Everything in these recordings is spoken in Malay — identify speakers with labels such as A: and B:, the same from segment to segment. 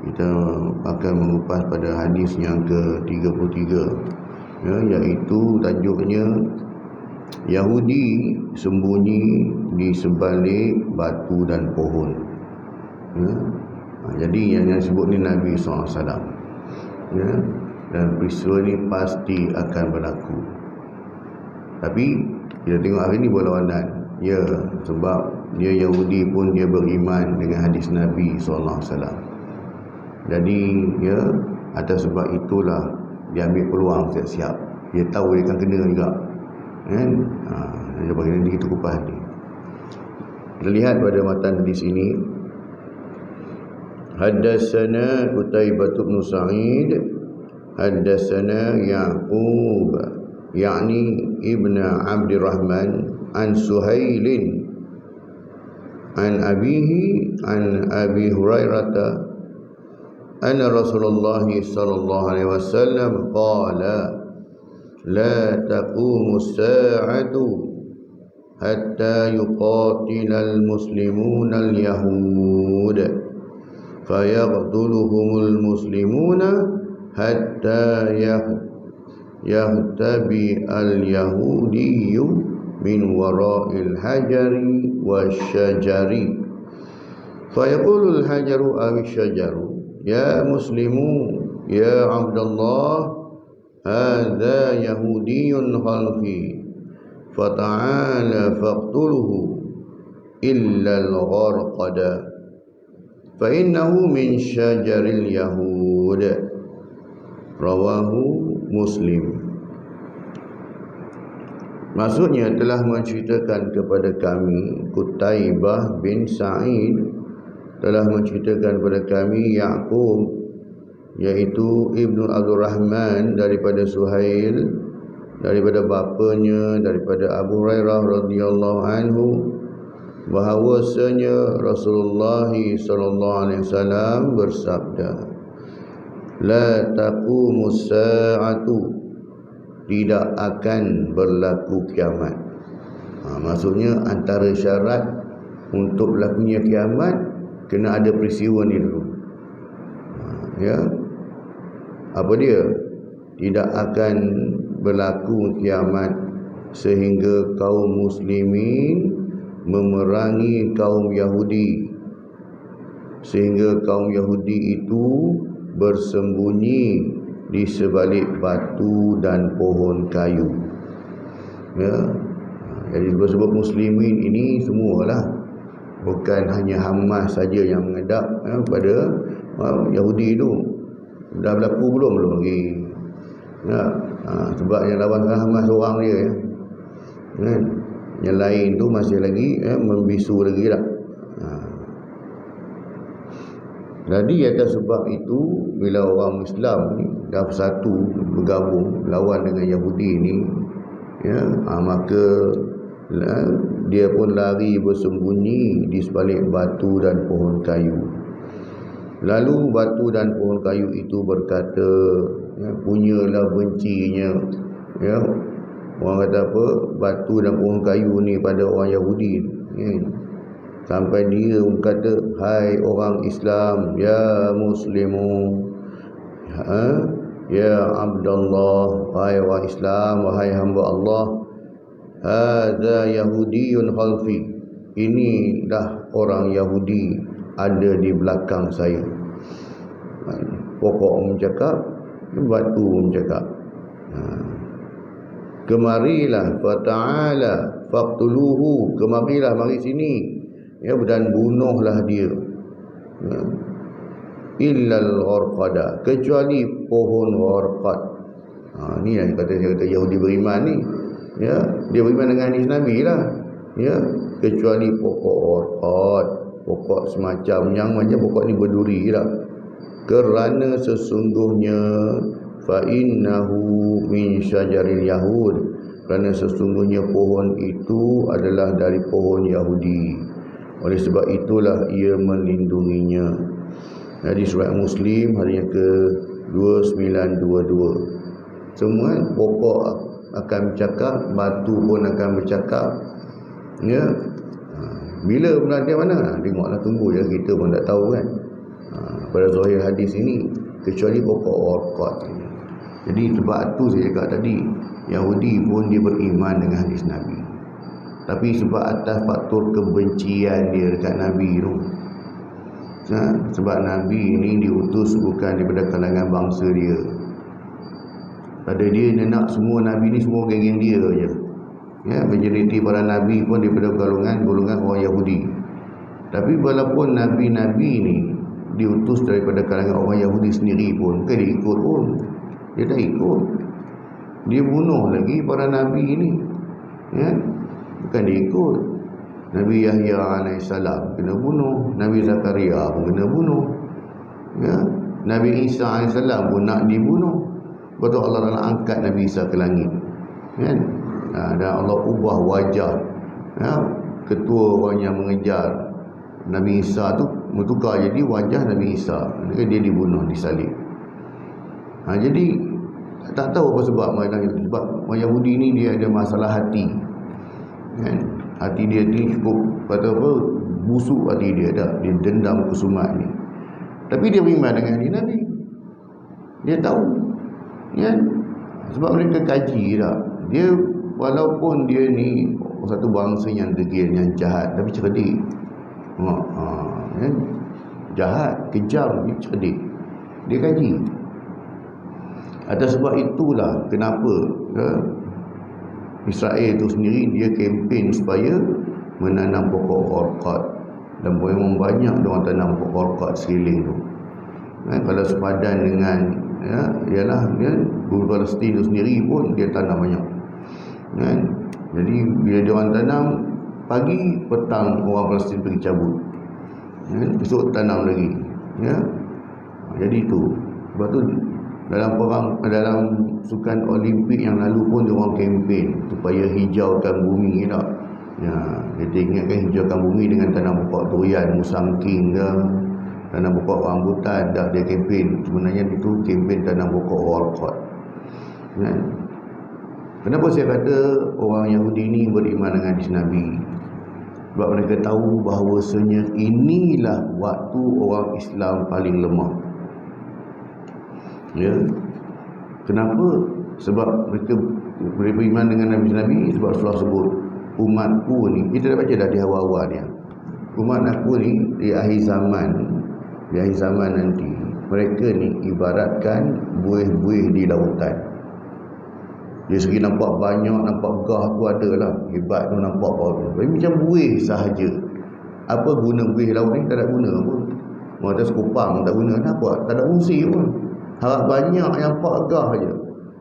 A: kita akan mengupas pada hadis yang ke-33, ya, iaitu tajuknya Yahudi sembunyi di sebalik batu dan pohon. Ya. Jadi yang disebut ni Nabi SAW, ya, dan peristiwa ni pasti akan berlaku. Tapi kita tengok hari ni berlawanan, ya, sebab dia Yahudi pun dia beriman dengan hadis Nabi SAW. Jadi, ya, atas sebab itulah dia ambil peluang siap-siap. Dia tahu dia akan kena juga, kan? Dia bagi nanti kita kupas ni. Kita lihat pada matan hadis ini. Haddatsana Qutaibah bin Sa'id, haddatsana Ya'qub yakni Ibn Abdurrahman an Suhailin an abihi an Abi Hurairah anna Rasulullah sallallahu alaihi wasallam qala la taqumu as-sa'atu hatta yuqatila al-muslimuna al-yahud fayaqtuluhumul muslimuna hatta yahtabi al-yahudiyyu min wara'il hajari wasyajari fayaqulu al-hajaru aw asyajaru ya muslimu ya abdallah hadha yahudiyyun khalfi fata'ala faqtuluhu illa al-gharqada fa innahu min syajaril yahud. Rawahu Muslim. Maksudnya telah menceritakan kepada kami, Qutaibah bin Sa'id telah menceritakan kepada kami Ya'qub, iaitu Ibnu Abdurrahman daripada Suhail, daripada bapanya, daripada Abu Hurairah radhiyallahu anhu, bahawasanya Rasulullah sallallahu alaihi wasallam bersabda, la taqumus sa'atu, tidak akan berlaku kiamat. Maksudnya antara syarat untuk berlakunya kiamat kena ada peristiwa ni dulu. Ya. Apa dia? Tidak akan berlaku kiamat sehingga kaum muslimin memerangi kaum Yahudi, sehingga kaum Yahudi itu bersembunyi di sebalik batu dan pohon kayu. Ya. Jadi sebab muslimin ini semualah, bukan hanya Hamas saja yang menghadap pada Yahudi itu. Dah berlaku belum lagi. Ya. Sebab yang lawan Hamas seorang dia, ya. Kan? Yang lain tu masih lagi membisu lagi lah. Jadi atas sebab itu, bila orang Islam ni dah bersatu bergabung lawan dengan Yahudi ni, ya, maka dia pun lari bersembunyi di sebalik batu dan pohon kayu. Lalu batu dan pohon kayu itu berkata, ya, punyalah bencinya, ya, orang kata apa, batu dan pohon kayu ni pada orang Yahudi, ya. Sampai dia kata, hai orang Islam, ya muslimu, ya Abdullah, wahai orang Islam, wahai hamba Allah, hadza Yahudiyyun khalfi, ini dah orang Yahudi ada di belakang saya. Pokok mencakap, batu mencakap. Kemarilah, fata'ala faqtuluhu, kemarilah, mari sini, ya, dan bunuhlah dia, ya. Illal gharqada, kecuali pohon gharqad. Ni yang kata Yahudi beriman ni, ya, dia beriman dengan hadis Nabi lah, ya, kecuali pokok gharqad, pokok semacam yang macam pokok ni berduri lah, kerana sesungguhnya fa innahu min syajaril yahud, kerana sesungguhnya pohon itu adalah dari pohon Yahudi. Oleh sebab itulah ia melindunginya. Jadi surat Muslim hari yang ke-2922. Semua pokok akan bercakap, batu pun akan bercakap, ya. Bila pula dia mana? Tengoklah, tunggu je, kita pun tak tahu kan. pada zahir hadis ini kecuali pokok Warqat. Jadi sebab tu saya cakap tadi, Yahudi pun dia beriman dengan hadis Nabi, tapi sebab atas faktor kebencian dia dekat Nabi tu. Sebab Nabi ini diutus bukan daripada kalangan bangsa dia. Pada dia nak semua Nabi ni semua geng-geng dia je. Majoriti para Nabi pun daripada golongan orang Yahudi. Tapi walaupun Nabi-Nabi ni diutus daripada kalangan orang Yahudi sendiri pun, bukan dia ikut pun. Dia tak ikut. Dia bunuh lagi para Nabi ini. Bukan dia ikut. Nabi Yahya AS kena bunuh, Nabi Zakaria pun kena bunuh, Nabi Isa AS pun nak dibunuh. Betul Allah nak angkat Nabi Isa ke langit, dan Allah ubah wajah ketua orang yang mengejar Nabi Isa tu, bertukar jadi wajah Nabi Isa. Dia dibunuh, disalib. Jadi tak tahu apa sebab. Sebab orang Yahudi ni dia ada masalah hati, hati dia ni cukup kata apa, busuk hati dia dah, dia dendam kusumat ni. Tapi dia beriman dengan hadis Nabi. Dia tahu, sebab mereka kaji dah. Dia walaupun dia ni satu bangsa yang degil, yang jahat, tapi cerdik. Jahat, kejam, dia cerdik. Dia kaji. Atas sebab itulah kenapa Israel itu sendiri dia kempen supaya menanam pokok Orqad, dan memang banyak orang tanam pokok Orqad sekeliling tu. Kalau sepadan dengan ialah bumi Palestin itu sendiri pun dia tanam banyak. Jadi bila dia orang tanam pagi, petang orang Palestin pergi cabut, besok tanam lagi. Jadi itu sebab tu dalam sukan Olimpik yang lalu pun dia orang kempen supaya hijaukan bumi tak. Kita ingatkan hijaukan bumi dengan tanam pokok durian, musangking ke, tanam pokok rambutan, dah dia kempen. Sebenarnya itu kempen tanam pokok Warqat. Kenapa saya kata orang Yahudi ni beriman dengan hadis Nabi? Sebab mereka tahu bahawasanya inilah waktu orang Islam paling lemah. Kenapa? Sebab mereka beriman dengan Nabi. Sebab Rasulullah sebut, umatku ni, kita dah baca dah di awal-awal dia, umat aku ni di akhir zaman nanti, mereka ni ibaratkan buih-buih di lautan. Dari segi nampak banyak, nampak gah tu ada lah, hebat tu nampak apa, tapi macam buih sahaja. Apa guna buih laut ni? Tak ada guna pun. Mereka sekupang tak guna, kenapa? Tak ada fungsi pun. Harap banyak yang nampak gah je,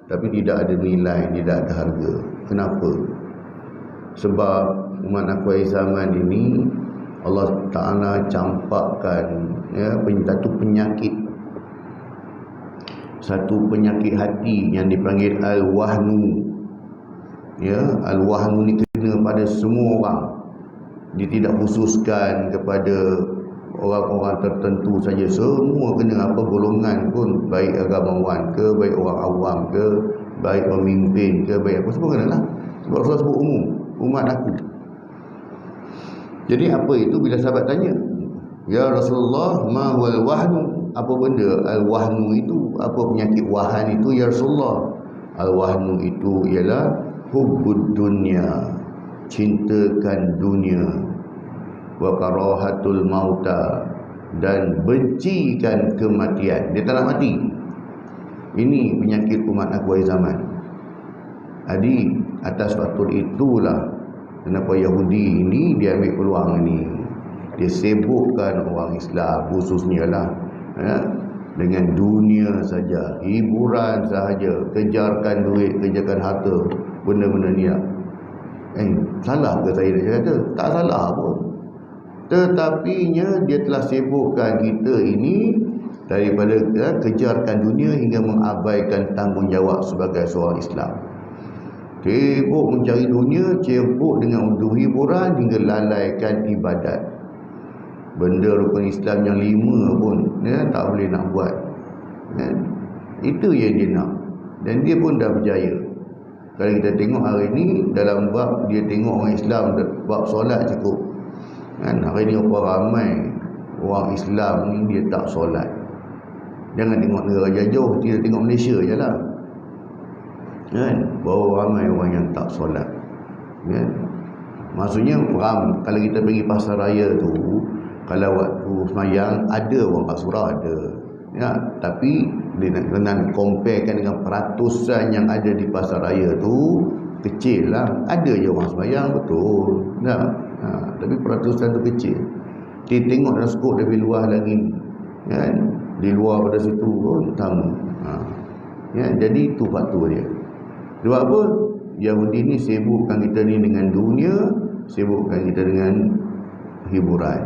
A: tapi tidak ada nilai, tidak ada harga. Kenapa? Sebab umat aku akhir zaman ini Allah Ta'ala campakkan satu penyakit hati yang dipanggil al-wahnu. Al-wahnu ni kena pada semua orang. Dia tidak khususkan kepada orang-orang tertentu saja, semua kena, apa golongan pun, baik agamawan ke, baik orang awam ke, baik pemimpin ke, baik apa, semua kena lah. Sebab Rasulullah sebut umum, umat aku. Jadi apa itu? Bila sahabat tanya, ya Rasulullah, ma wal wahnu, apa benda al-wahnu itu? Apa penyakit wahan itu ya Rasulullah? Al-wahnu itu ialah hubbud dunya, cintakan dunia, wa karahatul mauta, dan bencikan kematian. Dia tak nak mati. Ini penyakit umat aku akhir zaman. Jadi atas faktor itulah kenapa Yahudi ini dia ambil peluang ini. Dia sibukkan orang Islam khususnya lah, dengan dunia saja, hiburan sahaja, kejarkan duit, kejarkan harta, benda-benda ni lah. Salah ke saya nak kata? Tak salah pun. Tetapinya dia telah sibukkan kita ini daripada kejarkan dunia hingga mengabaikan tanggungjawab sebagai seorang Islam. Sibuk mencari dunia, sibuk dengan hiburan hingga lalaikan ibadat. Benda rukun Islam yang 5 pun tak boleh nak buat. Itu yang dia nak. Dan dia pun dah berjaya. Kalau kita tengok hari ni dalam bab dia tengok orang Islam, bab solat cukup. Hari ni apa ramai orang Islam ni dia tak solat. Jangan tengok negara jauh, kita tengok Malaysia je lah. Kan? Bahawa ramai orang yang tak solat. Kan? Maksudnya kalau kita pergi pasar raya tu, kalau waktu semayang ada orang kat surau ada. Ya, tapi dengan comparekan dengan peratusan yang ada di pasar raya tu kecil lah. Ada je orang semayang betul. Ya. Tapi peratusan tu kecil. Kita tengok dalam skop lebih luas lagi. Ya, di luar pada situ pun sama. Ya, jadi itu faktor dia. Sebab apa? Yahudi ni sibukkan kita ni dengan dunia, sibukkan kita dengan hiburan.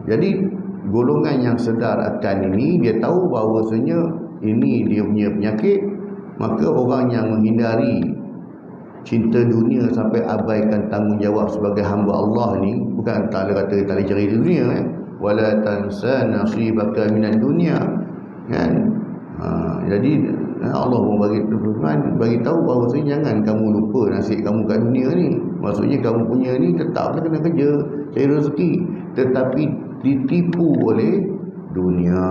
A: Jadi golongan yang sedar akan ini, dia tahu bahawasanya ini dia punya penyakit, maka orang yang menghindari cinta dunia sampai abaikan tanggungjawab sebagai hamba Allah ni, bukan tak ada kata tak boleh cari dunia, wala tansa nasibaka minad dunya, kan? Jadi Allah pun bagi tahu bahawasanya jangan kamu lupa nasib kamu kat dunia ni. Maksudnya kamu punya ni tetaplah kena kerja cari rezeki, tetapi ditipu oleh dunia.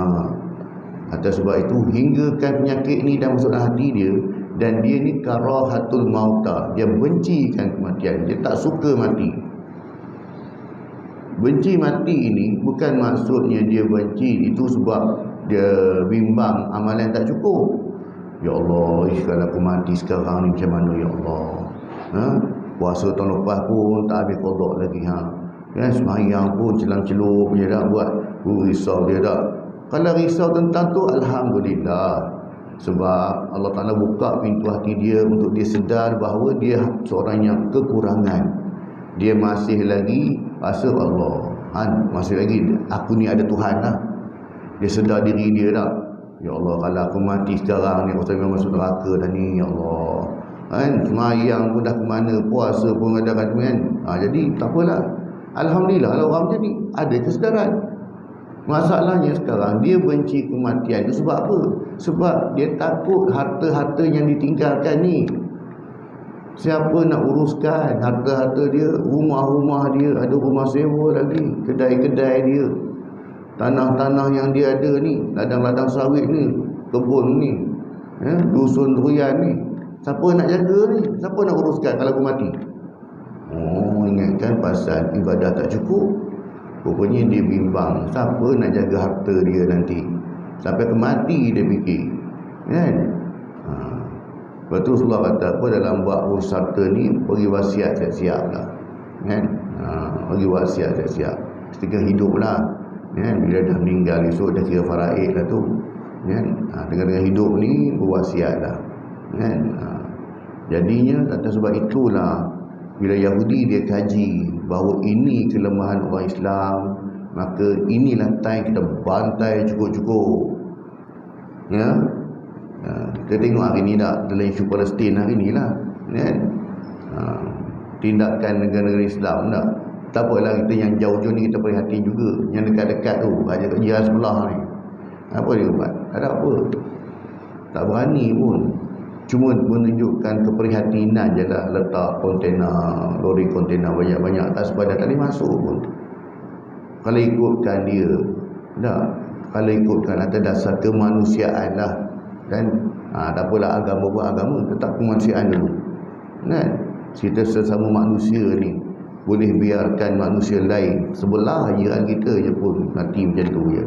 A: Atas sebab itu hinggakan penyakit ni dah masuk dalam hati dia, dan dia ni karahatul mauta, dia bencikan kematian, dia tak suka mati. Benci mati ini bukan maksudnya dia benci itu sebab dia bimbang amalan tak cukup. Ya Allah, kalau aku mati sekarang ni macam mana ya Allah? Puasa tahun lepas pun tak habis qada lagi semayang pun celang-celup je dah buat. Risau dia dah. Kalau risau tentang tu, alhamdulillah. Sebab Allah Ta'ala buka pintu hati dia untuk dia sedar bahawa dia seorang yang kekurangan. Dia masih lagi rasa Allah, masih lagi aku ni ada Tuhan lah. Dia sedar diri dia dah. Ya Allah, kalau aku mati sekarang ni, aku memang masuk neraka dah ni, ya Allah. Semayang pun dah ke mana, puasa pun ada kan. Jadi tak apalah. Alhamdulillah kalau orang macam ni ada kesedaran. Masalahnya sekarang dia benci kematian itu sebab apa? Sebab dia takut harta-harta yang ditinggalkan ni, siapa nak uruskan harta-harta dia, rumah-rumah dia, ada rumah sewa lagi, kedai-kedai dia, tanah-tanah yang dia ada ni, ladang-ladang sawit ni, kebun ni, dusun durian ni, siapa nak jaga ni? Siapa nak uruskan kalau aku mati? Ingatkan pasal ibadah tak cukup. Rupanya dia bimbang, siapa nak jaga harta dia nanti sampai ke mati, dia fikir, kan? Betul Rasulullah kata apa dalam bab urus harta ni, bagi wasiat siap-siap lah, kan? Bagi wasiat siap-siap ketika hidup lah, kan? Bila dah meninggal esok dah kira faraid lah tu, kan? Dengan hidup ni berwasiat lah, kan? Jadinya atas sebab itulah bila Yahudi dia kaji bahawa ini kelemahan orang Islam, maka inilah time kita bantai cukup-cukup. Ya, kita tengok hari ni dah dalam isu Palestin hari ni lah, kan? Tindakan negara-negara Islam dah. Tak apalah kita yang jauh-jauh ni kita perhatikan juga, yang dekat-dekat tu aja kat jiran sebelah ni. Apa dia buat? Tak ada apa. Tak berani pun. Cuma menunjukkan keprihatinan je lah, letak kontena, lori kontena banyak-banyak atas badan, tak boleh masuk pun. Kalau ikutkan dia, tak. Kalau ikutkan atas dasar kemanusiaan lah, kan? Tak apalah agama buat agama, tetap kemanusiaan dulu, kan? Kita sesama manusia ni, boleh biarkan manusia lain sebelah jiran kita je pun mati macam tu je,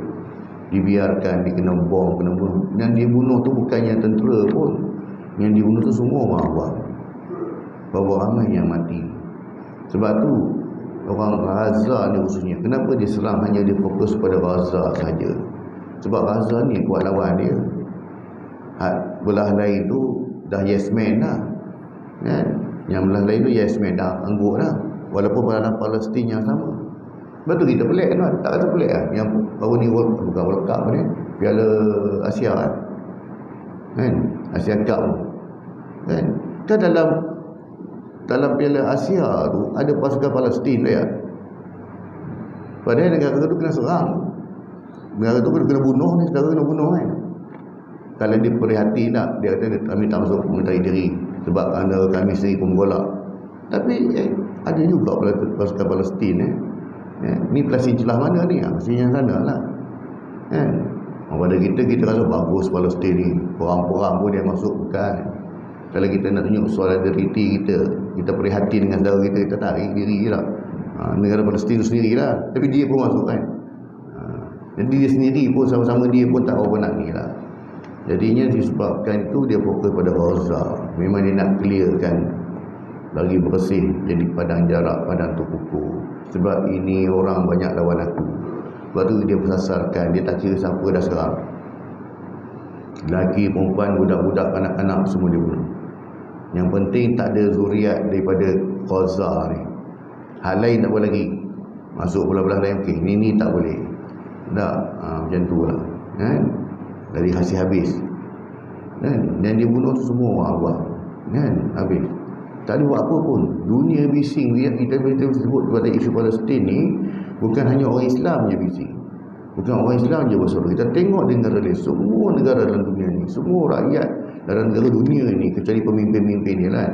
A: dibiarkan, dia kena bom, kena bunuh. Dan dia bunuh tu bukannya tentera pun, yang dibunuh tu semua orang awam. Bahawa ramai yang mati. Sebab tu orang Gaza ni khususnya, kenapa dia serang hanya dia fokus pada Gaza saja? Sebab Gaza ni kuat lawan dia. Belah lain tu dah yes man dah, kan? Yang belah lain tu yes man dah anggur dah, walaupun dalam Palestin yang sama. Betul kita pelik kan? Tak kata pelik lah. Yang baru ni bukan World Cup ni, Piala Asia kan? Asia Cup kan? Kan dalam Piala Asia tu ada pasukan Palestin ya. Padahal negara tu kena serang, negara tu kena bunuh ni, saudara kena bunuh kan? Kalau dia perhati nak, dia kata kami tak masuk mengenai diri sebab anda kami sendiri pemgolak. Tapi ada juga pasukan Palestin Ni Palestin celah mana ni? Palestin yang sana lah, kan? Pada kita rasa bagus Palestin ni, perang-perang pun dia masuk, bukan. Kalau kita nak tunjuk solidariti kita prihatin dengan saudara kita tarik diri je lah. Negara Palestin tu sendiri lah, tapi dia pun masuk kan. Jadi dia sendiri pun sama-sama dia pun tak apa nak ni lah. Jadinya disebabkan itu dia fokus pada Gaza. Memang dia nak clearkan lagi bersih, jadi padang jarak, padang terkukur. Sebab ini orang banyak lawan aku. Sebab tu dia bersasarkan, dia tak kira siapa dah serang. Lelaki, perempuan, budak-budak, anak-anak semua dia bunuh. Yang penting tak ada zuriat daripada Gaza ni. Hal lain tak boleh lagi. Masuk belah-belah lain, okey, ni tak boleh. Tak, macam tu lah kan? Dari hasil habis kan? Dan dia bunuh tu semua orang awam kan? Habis. Tak ada buat apa pun. Dunia bising. Kita sebut pada isu Palestin ni, bukan hanya orang Islam je bising. Bukan orang Islam je bersuara. Kita tengok negara lain, semua negara dalam dunia ni, semua rakyat dalam negara dunia ni, kecuali pemimpin-pemimpin dia lah.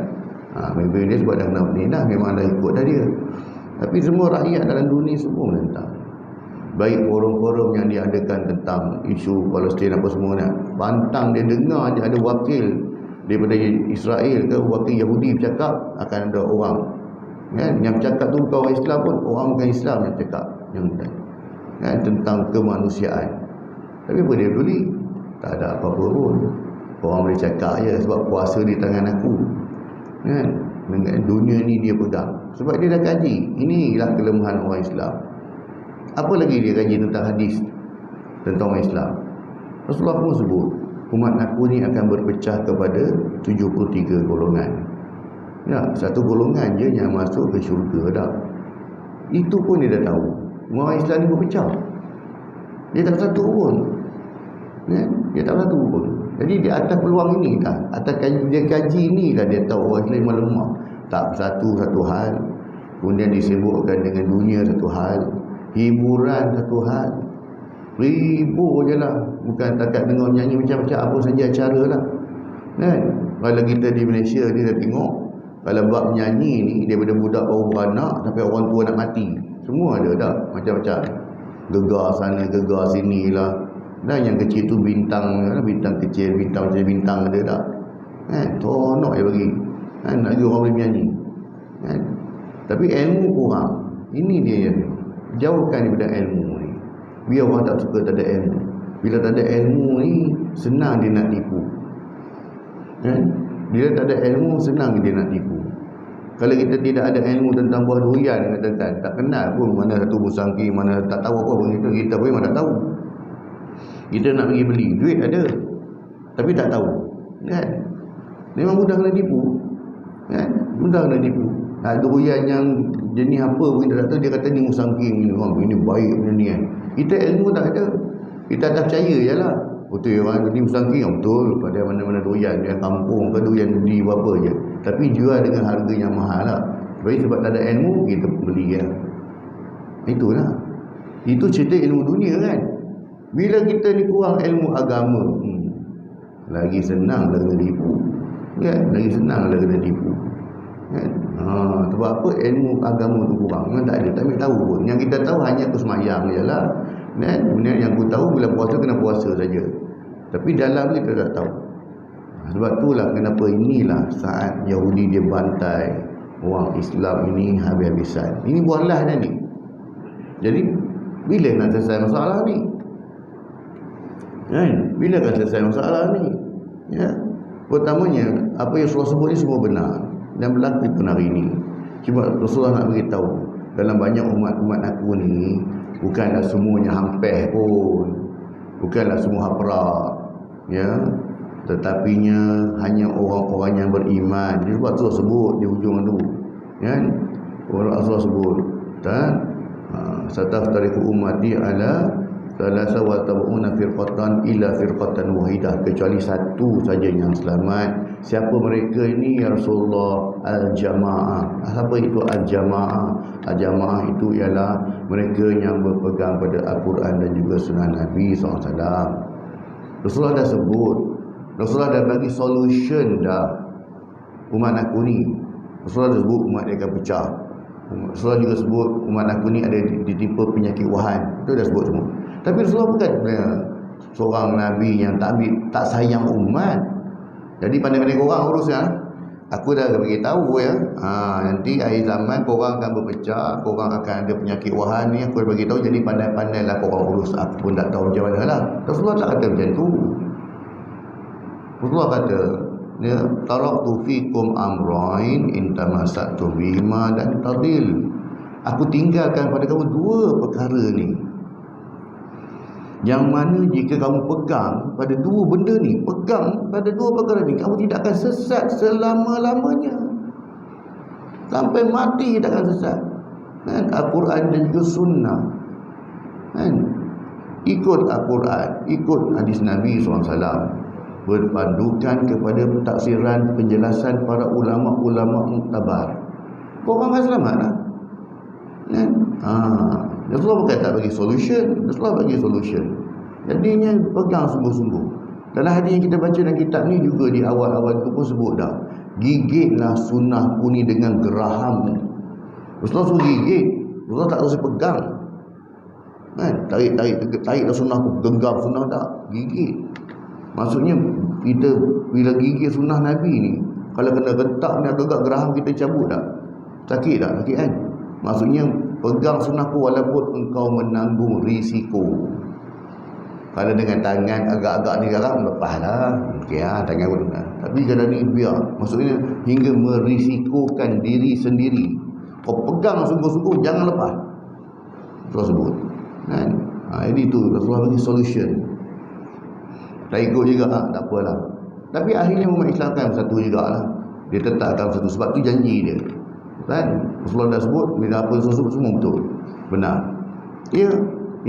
A: Pemimpin dia sebab dah kena ni dah, memang dah ikut dah dia. Tapi semua rakyat dalam dunia semua menentang. Baik forum-forum yang diadakan tentang isu Palestin apa semua nak pantang, dia dengar dia ada wakil daripada Israel ke wakil Yahudi bercakap, akan ada orang kan, yang bercakap tu bukan orang Islam pun, orang bukan Islam yang cakap yang kan, tentang kemanusiaan. Tapi apa dia peduli? Tak ada apa-apa pun. Orang boleh cakap je sebab kuasa di tangan aku kan. Dengan dunia ni dia pegang sebab dia dah kaji. Inilah kelemahan orang Islam. Apa lagi dia kaji tentang hadis tentang orang Islam? Rasulullah pun sebut umat aku ni akan berpecah kepada 73 golongan. Ya, satu golongan je yang masuk ke syurga dah. Itu pun dia dah tahu. Orang Islam ni berpecah. Dia tak satu pun. Ya, dia tak satu pun. Jadi di atas peluang ini kan, atas dia kaji ni kan dia tahu orang Islam lemah. Tak satu hal. Kemudian disebutkan dengan dunia satu hal, hiburan satu hal. Ribu je lah. Bukan takat dengar nyanyi macam-macam, apa saja acara lah kan. Kalau kita di Malaysia ni dah tengok, kalau bab menyanyi ni, daripada budak baru beranak sampai orang tua nak mati, semua ada dah macam-macam. Gegar sana, gegar sini lah. Dan yang kecil tu bintang kecil, bintang macam bintang ada tak kan. Tonok je bagi kan, nak orang boleh menyanyi kan. Tapi ilmu kurang. Ini dia yang jauhkan daripada ilmu ni. Biar orang tak suka tak ada ilmu. Bila tak ada ilmu ni, senang dia nak tipu kan. Bila tak ada ilmu, senang dia nak tipu. Kalau kita tidak ada ilmu tentang buah durian, katakan tak kenal pun mana satu busangki, mana tak tahu apa pun, kita pun memang tak tahu. Kita nak pergi beli, duit ada tapi tak tahu kan. Memang mudah kena tipu kan, mudah kena tipu. Durian yang jenis apa pun kita tak tahu, dia kata ni musangking ni, ini baik macam ni kan. Kita ilmu tak ada, kita tak percaya je lah. Betul orang ni musangking, betul pada mana-mana durian yang kampung ke durian di berapa je, tapi jual dengan harga yang mahal lah. Sebab tak ada ilmu, kita beli kan. Itulah, itu cerita ilmu dunia kan. Bila kita ni kurang ilmu agama, lagi senang lah kena tipu kan? Lagi senang lah kena tipu kan? Sebab apa? Ilmu agama tu kurang. Memang tak ada, tak tahu pun. Yang kita tahu hanya aku semayang je lah kan? Kemudian yang aku tahu bila puasa kena puasa saja, tapi dalam kita tak tahu. Sebab itulah kenapa inilah saat Yahudi dia bantai orang Islam ini habis-habisan. Ini buahlah dah ni. Jadi bila nak selesai masalah ni kan? Bila akan selesai masalah ni ya? Pertamanya, apa yang Rasulullah sebut ni semua benar dan berlaku pun hari ini. Cuma Rasulullah nak beritahu, dalam banyak umat-umat aku ni, bukanlah semuanya hampir pun, bukanlah semua haprak ya, tetapinya hanya orang-orang yang beriman. Jadi sebab Rasulullah sebut di hujung tu kan, Rasulullah sebut kan, sataftariqu ummati ala salasa wa tabu'una firqatan illa firqatan wahidah, kecuali satu saja yang selamat. Siapa mereka ini ya Rasulullah? Al-jamaah. Apa itu al-jamaah? Al-jamaah itu ialah mereka yang berpegang pada Al-Quran dan juga sunnah Nabi SAW. Rasulullah dah sebut, Rasulullah dah bagi solution dah. Umat aku ni, Rasulullah dah sebut umat dia akan pecah. Rasulullah juga sebut umat aku ni ada ditimpa penyakit wahan. Itu dah sebut semua. Tapi Rasulullah bukan seorang Nabi yang tak sayang umat. Jadi pandai-pandai korang urus ya. Aku dah bagi tahu ya. Nanti akhir zaman korang akan berpecah, korang akan ada penyakit wahani. Aku dah bagi tahu, jadi pandai-pandailah korang urus. Aku pun tak tahu macam mana lah. Rasulullah tak kata macam tu. Rasulullah kata, ya, taraktu fikum amrain in tamassaktu bihima dan tadil. Aku tinggalkan pada kamu dua perkara ni, yang mana jika kamu pegang pada dua benda ni, pegang pada dua perkara ni, kamu tidak akan sesat selama-lamanya. Sampai mati tidak akan sesat. Kan? Al-Quran dan juga sunnah. Kan? Ikut Al-Quran, ikut hadis Nabi SAW, berpandukan kepada pentafsiran penjelasan para ulama-ulama muktabar, korang akan selamat lah. Kan? Rasulullah bukan tak bagi solution, Rasulullah bagi solution. Jadinya pegang sungguh-sungguh. Dalam hadis yang kita baca dalam kitab ni juga di awal-awal tu pun sebut dah, gigitlah sunnahku ni dengan geraham. Rasulullah suruh gigit, Rasulullah tak terus pegang. Kan? Tarik sunnahku, genggam sunnah tak, gigit. Maksudnya kita bila gigit sunnah Nabi ni, kalau kena rentak ni agak geraham, kita cabut tak? Sakit tak? Sakit kan? Maksudnya pegang sunnahku walaupun engkau menanggung risiko. Kalau dengan tangan agak-agak ni garang, lepaslah. Okey lah, tangan pun. Tapi kalau ni biar, maksudnya hingga merisikokan diri sendiri. Kau pegang sungguh-sungguh, jangan lepas. Rasulullah sebut. Kan? Jadi tu Rasulullah bagi solution. Tak ikut juga, tak apalah. Tapi akhirnya umat Islam kan satu jugalah. Dia tetapkan satu, sebab tu janji dia. Kan? Rasulullah dah sebut, bila apa sebut semua betul, benar. Ya,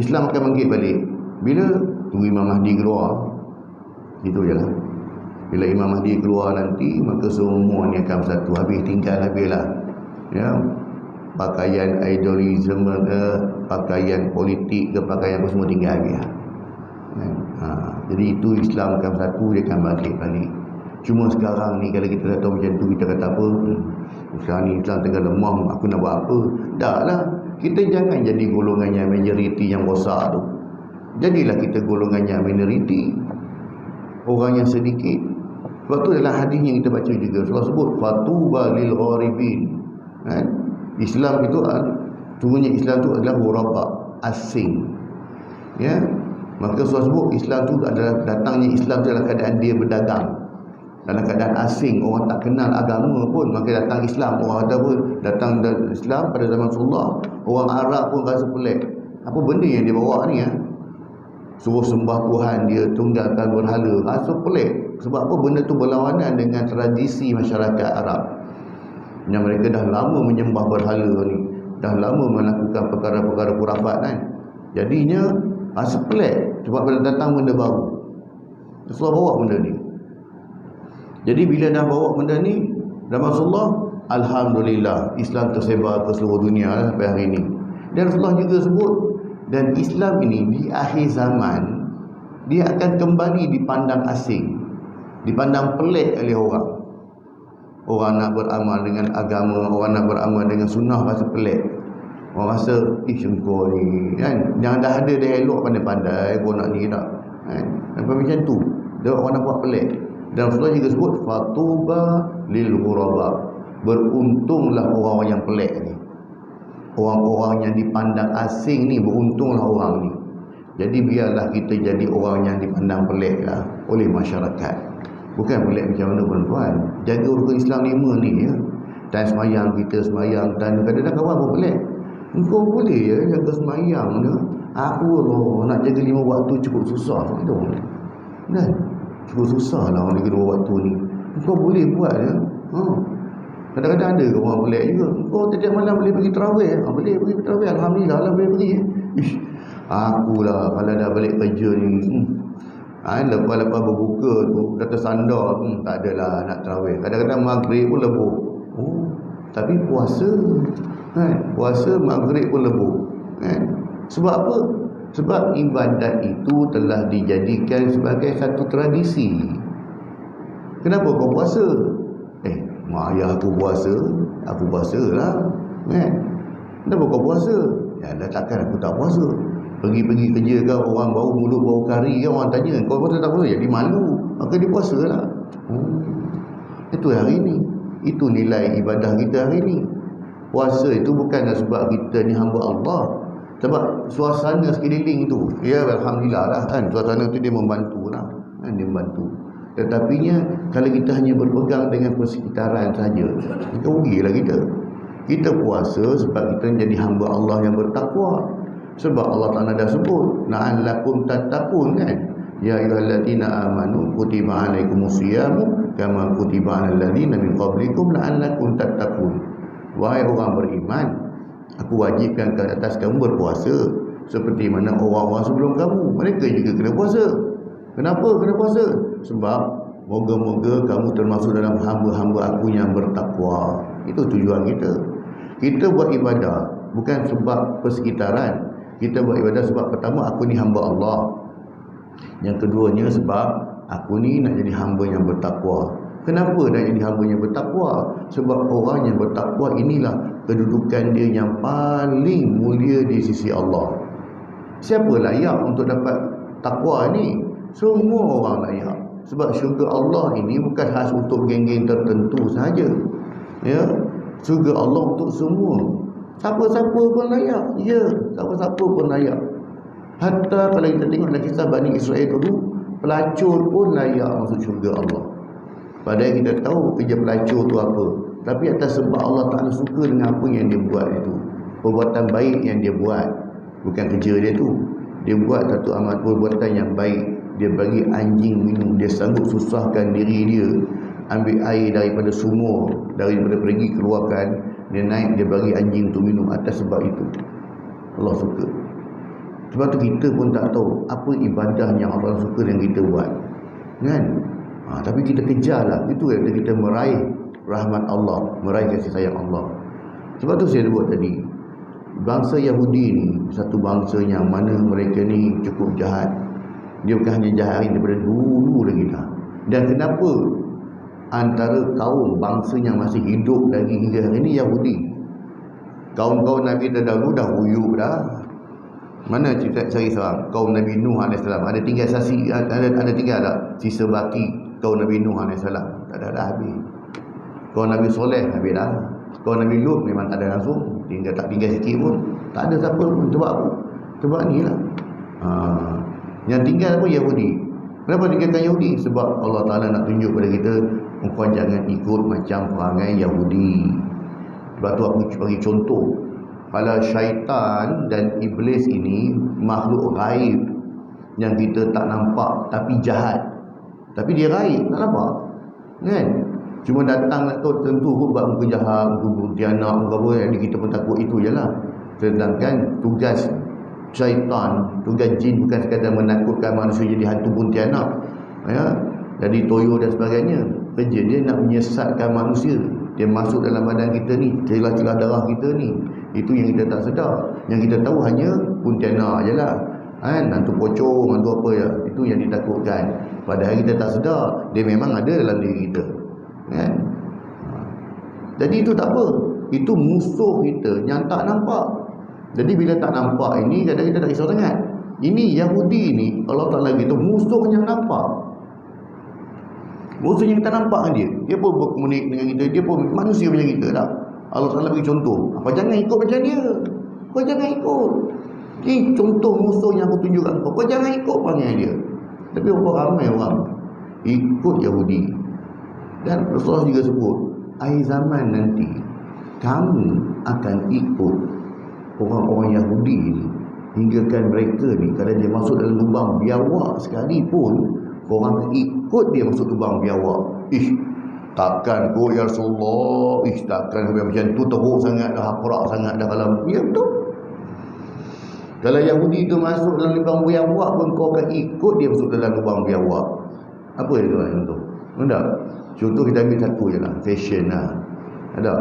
A: Islam akan bangkit balik bila tunggu Imam Mahdi keluar. Itu je lah. Bila Imam Mahdi keluar nanti, maka semua ni akan bersatu. Habis lah. Ya, pakaian idolisme ke, pakaian politik ke, pakaian apa, semua tinggal lagi lah. Jadi itu Islam akan bersatu, dia akan bangkit balik. Cuma sekarang ni kalau kita dah tahu macam tu, kita kata apa, sekarang ni Islam tengah lemah, aku nak buat apa? Tak lah. Kita jangan jadi golongan yang majoriti yang rosak tu. Jadilah kita golongan yang minoriti, orang yang sedikit. Sebab tu dalam hadis yang kita baca juga, Rasulullah sebut fatuba lil gharibin. Kan? Islam itu, sungguhnya Islam itu adalah ghuraba, asing. Ya. Maka Rasulullah sebut Islam itu adalah, datangnya Islam dalam keadaan dia berdagang, dalam keadaan asing, orang tak kenal agama pun, maka datang Islam. Orang ada pun datang Islam pada zaman Rasulullah, orang Arab pun rasa pelik. Apa benda yang dia bawa ni ya? Suruh sembah Tuhan, dia tunggalkan berhala, rasa pelik. Sebab apa? Benda tu berlawanan dengan tradisi masyarakat Arab, yang mereka dah lama menyembah berhala ni, dah lama melakukan perkara-perkara khurafat kan. Jadinya rasa pelik, sebab bila datang benda baru, Rasulullah bawa benda ni. Jadi bila dah bawa benda ni, dan Rasulullah, alhamdulillah, Islam tersebar ke seluruh dunia sampai hari ini. Dan Rasulullah juga sebut, dan Islam ini di akhir zaman, dia akan kembali dipandang asing, dipandang pelik oleh orang. Orang nak beramal dengan agama, orang nak beramal dengan sunnah rasa pelik. Orang rasa, engkau ni kan, yang dah ada dia elok pandai-pandai, kau nak ni tak kan? Macam tu, dia orang nak buat pelik. Dan Rasulullah juga sebut fatuba lil ghuraba, beruntunglah orang-orang yang pelik ni, orang-orang yang dipandang asing ni, beruntunglah orang ni. Jadi biarlah kita jadi orang yang dipandang pelik lah oleh masyarakat. Bukan pelik macam mana tuan-tuan, jaga rukun Islam 5 ni ya. Dan semayang, kita semayang, dan kadang-kadang kawan pun pelik, engkau boleh ya jaga semayang ni, aku loh nak jaga 5 waktu cukup susah tu kan. Cukup susah lah orang jaga 2 waktu ni, engkau boleh buat ya. Kadang-kadang ada orang pelik juga, engkau setiap malam boleh pergi tarawih. Boleh pergi tarawih, alhamdulillah lah boleh pergi. Aku lah kalau dah balik kerja ni, lepas berbuka tu dah tersandar, tak adalah nak tarawih. Kadang-kadang maghrib pun lebur. Tapi puasa kan, puasa maghrib pun lebur kan. Sebab apa? Sebab ibadat itu telah dijadikan sebagai satu tradisi. Kenapa kau puasa? Mak ayah aku puasa, aku puasa lah kan. Kenapa kau puasa? Ya dah, takkan aku tak puasa. Pergi kerja kan, orang bau mulut bau kari kan, orang tanya kau puasa tak puasa, jadi malu, maka dia puasa lah. Itu hari ni, itu nilai ibadah kita hari ni. Puasa itu bukanlah sebab kita ni hamba Allah, sebab suasana sekeliling tu, ya alhamdulillah lah kan, suasana tu dia membantu lah kan, dia membantu. Tetapinya kalau kita hanya berpegang dengan persekitaran saja, kita rugilah kita. Kita puasa sebab kita jadi hamba Allah yang bertakwa. Sebab Allah Ta'ala dah sebut la'allakum tattaqun kan, ya ayyuhallazina amanu kutiba alaikumusyiyamu kama kutiba alal ladzina min qablikum la'allakum tattaqun. Wahai orang beriman, aku wajibkan ke atas kamu berpuasa seperti mana orang-orang sebelum kamu, mereka juga kena puasa. Kenapa kena puasa? Sebab moga-moga kamu termasuk dalam hamba-hamba aku yang bertakwa. Itu tujuan kita. Kita buat ibadah bukan sebab persekitaran. Kita buat ibadah sebab pertama, aku ni hamba Allah. Yang keduanya sebab aku ni nak jadi hamba yang bertakwa. Kenapa nak jadi hamba yang bertakwa? Sebab orang yang bertakwa inilah kedudukan dia yang paling mulia di sisi Allah. Siapa layak untuk dapat takwa ni? Semua orang layak. Sebab syurga Allah ini bukan khas untuk geng-geng tertentu sahaja. Ya, syurga Allah untuk semua. Siapa-siapa pun layak. Ya, siapa-siapa pun layak. Hatta kalau kita tengok dalam kisah Bani Israel dulu, pelacur pun layak masuk syurga Allah. Padahal kita tahu kerja pelacur tu apa, tapi atas sebab Allah Ta'ala suka dengan apa yang dia buat itu, perbuatan baik yang dia buat, bukan kerja dia tu, dia buat satu amal perbuatan yang baik. Dia bagi anjing minum, dia sanggup susahkan diri dia ambil air daripada sumur, daripada pergi keluarkan, dia naik, dia bagi anjing tu minum. Atas sebab itu Allah suka. Sebab tu kita pun tak tahu apa ibadah yang Allah suka yang kita buat kan. Tapi kita kejarlah, itu yang kita meraih rahmat Allah, meraih kasih sayang Allah. Sebab tu saya buat tadi, bangsa Yahudi ni satu bangsa yang mana mereka ni cukup jahat. Dia bukan hanya jahat daripada dulu lagi dah. Dan kenapa antara kaum bangsa yang masih hidup lagi hingga hari ini Yahudi? Kaum-kaum Nabi terdahulu dah huyuk dah. Mana cerita cari seorang kaum Nabi Nuh AS, ada tinggal saksi, ada tinggal tak sisa baki kaum Nabi Nuh AS? Tak ada, dah habis. Kaum Nabi Soleh habis dah. Kaum Nabi Lut memang tak ada langsung, tak tinggal sikit pun, tak ada siapa pun. Sebab apa? Sebab ni lah. Yang tinggal pun Yahudi. Kenapa tinggalkan Yahudi? Sebab Allah Ta'ala nak tunjuk pada kita, engkau jangan ikut macam perangai Yahudi. Sebab tu aku bagi contoh, kalau syaitan dan iblis ini makhluk gaib yang kita tak nampak tapi jahat, tapi dia gaib, tak nampak kan? Cuma datang nak tahu tentu buat muka jahat, muka buntianak, muka apa, yang kita pun takut, itu je lah. Sedangkan tugas syaitan, tugas jin bukan sekadar menakutkan manusia jadi hantu buntianak, ya, jadi toyo dan sebagainya. Kerja dia nak menyesatkan manusia. Dia masuk dalam badan kita ni, celah-celah darah kita ni. Itu yang kita tak sedar. Yang kita tahu hanya puntianak je lah kan, hantu pocong, hantu apa ya, itu yang ditakutkan. Padahal kita tak sedar dia memang ada dalam diri kita kan. Jadi itu tak apa, itu musuh kita yang tak nampak. Jadi bila tak nampak ini, kadang kita tak risau sangat. Ini Yahudi ni Allah Ta'ala gitu, musuh yang nampak. Musuh yang kita nampak dia, dia pun berkomunik dengan kita, dia pun manusia macam kita tak. Allah Ta'ala bagi contoh, apa jangan ikut macam dia, kau jangan ikut. Ini contoh musuh yang aku tunjukkan kau jangan ikut perangai dia. Tapi berapa ramai orang ikut Yahudi. Dan Rasulullah juga sebut, akhir zaman nanti kamu akan ikut orang-orang Yahudi ni, hinggakan mereka ni kalau dia masuk dalam lubang biawak sekalipun, korang ikut dia masuk lubang biawak. Takkan kau ya Rasulullah, takkan sampai macam tu, teruk sangat dah, haprak sangat dah. Kalau ya betul, kalau Yahudi tu masuk dalam lubang biawak pun kau akan ikut dia masuk dalam lubang biawak. Apa dia contoh? Ada contoh, kita ambil satu je lah, fashion lah. Ada